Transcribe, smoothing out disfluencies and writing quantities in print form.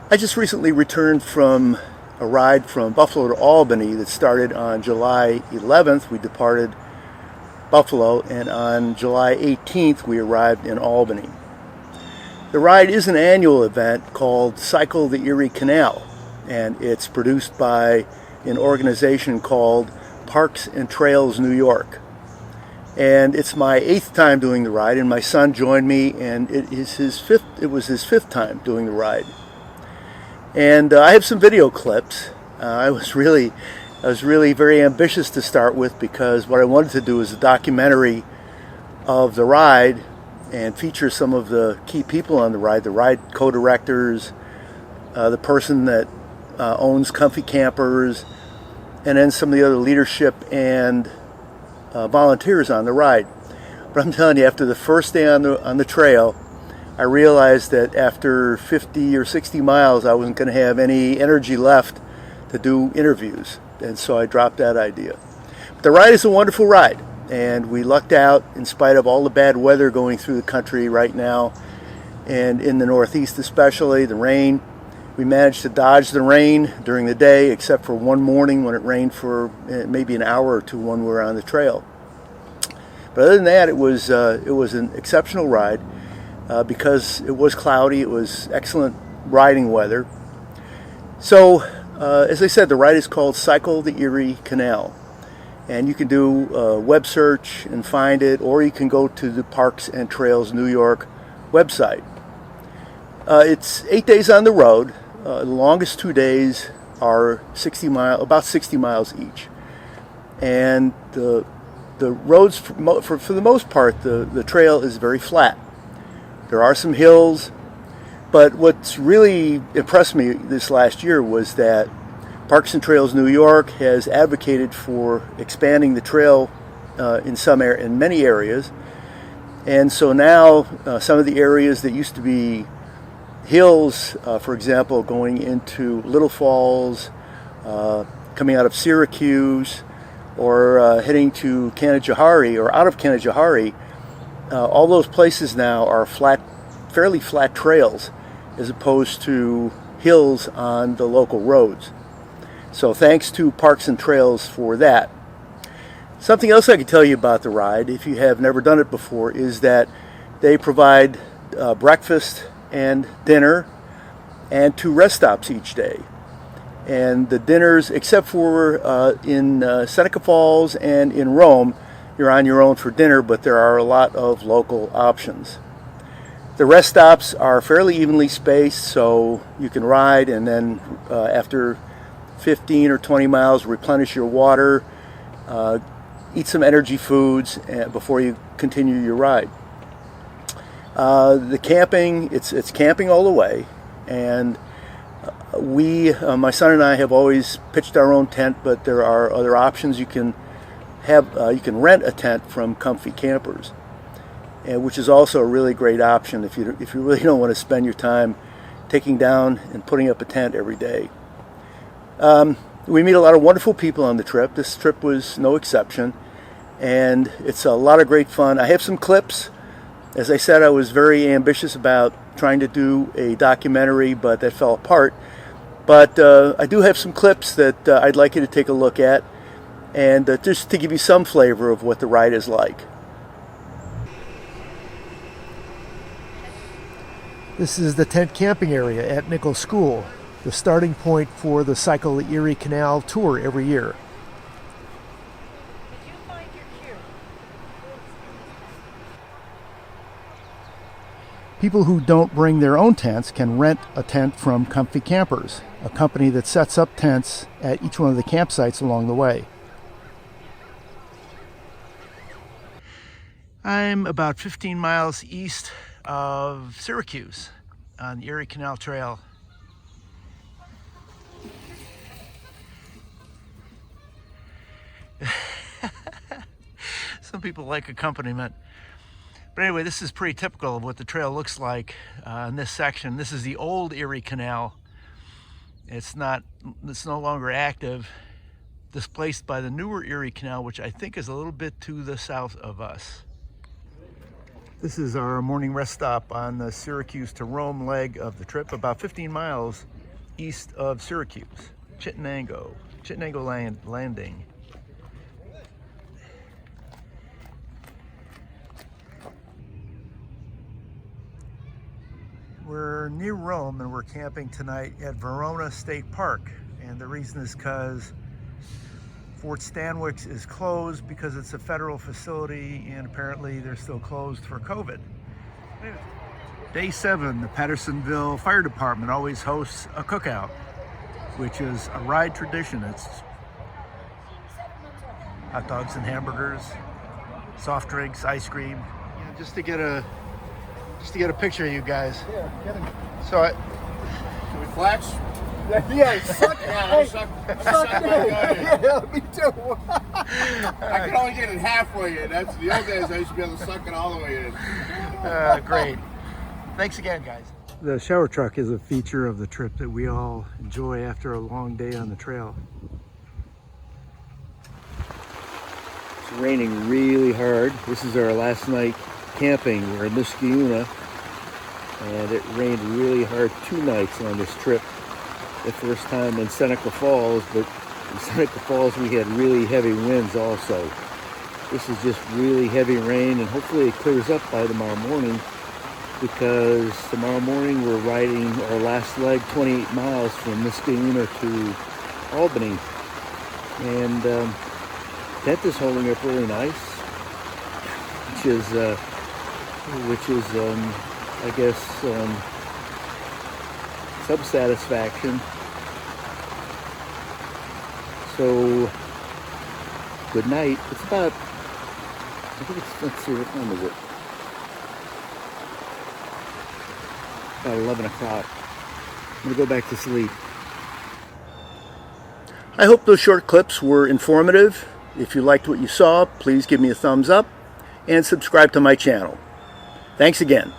I just recently returned from a ride from Buffalo to Albany that started on July 11th. We departed Buffalo, and on July 18th we arrived in Albany. The ride is an annual event called Cycle the Erie Canal, and it's produced by an organization called Parks and Trails New York. And it's my 8th time doing the ride, and my son joined me, and it was his fifth time doing the ride. And I have some video clips. I was really very ambitious to start with, because what I wanted to do is a documentary of the ride and feature some of the key people on the ride co-directors, the person that owns Comfy Campers, and then some of the other leadership and volunteers on the ride. But I'm telling you, after the first day on the trail, I realized that after 50 or 60 miles, I wasn't going to have any energy left to do interviews, and so I dropped that idea. But the ride is a wonderful ride, and we lucked out in spite of all the bad weather going through the country right now, and in the Northeast especially, the rain. We managed to dodge the rain during the day, except for one morning when it rained for maybe an hour or two when we were on the trail. But other than that, it was an exceptional ride. Because it was cloudy, it was excellent riding weather. So, as I said, the ride is called Cycle the Erie Canal. And you can do a web search and find it, or you can go to the Parks and Trails New York website. It's 8 days on the road. The longest 2 days are about 60 miles each. And the roads, for the most part, the trail is very flat. There are some hills, but what's really impressed me this last year was that Parks and Trails New York has advocated for expanding the trail in many areas, and so now some of the areas that used to be hills, for example, going into Little Falls, coming out of Syracuse, or heading to Canajoharie or out of Canajoharie. All those places now are fairly flat trails, as opposed to hills on the local roads. So thanks to Parks and Trails for that. Something else I can tell you about the ride, if you have never done it before, is that they provide breakfast and dinner and 2 rest stops each day. And the dinners, except for in Seneca Falls and in Rome, you're on your own for dinner, but there are a lot of local options. The rest stops are fairly evenly spaced, so you can ride and then after 15 or 20 miles replenish your water, eat some energy foods before you continue your ride. The camping, it's camping all the way, and my son and I have always pitched our own tent, but there are other options. You can rent a tent from Comfy Campers, which is also a really great option if you really don't want to spend your time taking down and putting up a tent every day. We meet a lot of wonderful people on the trip. This trip was no exception, and it's a lot of great fun. I have some clips. As I said, I was very ambitious about trying to do a documentary, but that fell apart. But I do have some clips that I'd like you to take a look at, and just to give you some flavor of what the ride is like. This is the tent camping area at Nichols School, the starting point for the Cycle the Erie Canal tour every year. People who don't bring their own tents can rent a tent from Comfy Campers, a company that sets up tents at each one of the campsites along the way. I'm about 15 miles east of Syracuse on the Erie Canal Trail. Some people like accompaniment. But anyway, this is pretty typical of what the trail looks like in this section. This is the Old Erie Canal. It's no longer active, displaced by the newer Erie Canal, which I think is a little bit to the south of us. This is our morning rest stop on the Syracuse to Rome leg of the trip, about 15 miles east of Syracuse. Chittenango Landing. We're near Rome and we're camping tonight at Verona State Park. And the reason is because Fort Stanwix is closed because it's a federal facility and apparently they're still closed for COVID. Day 7, the Pattersonville Fire Department always hosts a cookout, which is a ride tradition. It's hot dogs and hamburgers, soft drinks, ice cream. Yeah, just to get a picture of you guys. Yeah, get him. So Can we flash? Yeah, suck. Yeah, Suck. Yeah, Me too. I can only get it halfway in. That's the old days. I used to be able to suck it all the way in. great. Thanks again, guys. The shower truck is a feature of the trip that we all enjoy after a long day on the trail. It's raining really hard. This is our last night camping. We're in Muscatine, and it rained really hard 2 nights on this trip. The first time in Seneca Falls, but in Seneca Falls we had really heavy winds also. This is just really heavy rain, and hopefully it clears up by tomorrow morning, because tomorrow morning we're riding our last leg 28 miles from Muscatine to Albany. And tent is holding up really nice, which is I guess some satisfaction. So good night. It's about, I think it's, let's see, what time is it? About 11 o'clock. I'm gonna go back to sleep. I hope those short clips were informative. If you liked what you saw, please give me a thumbs up and subscribe to my channel. Thanks again.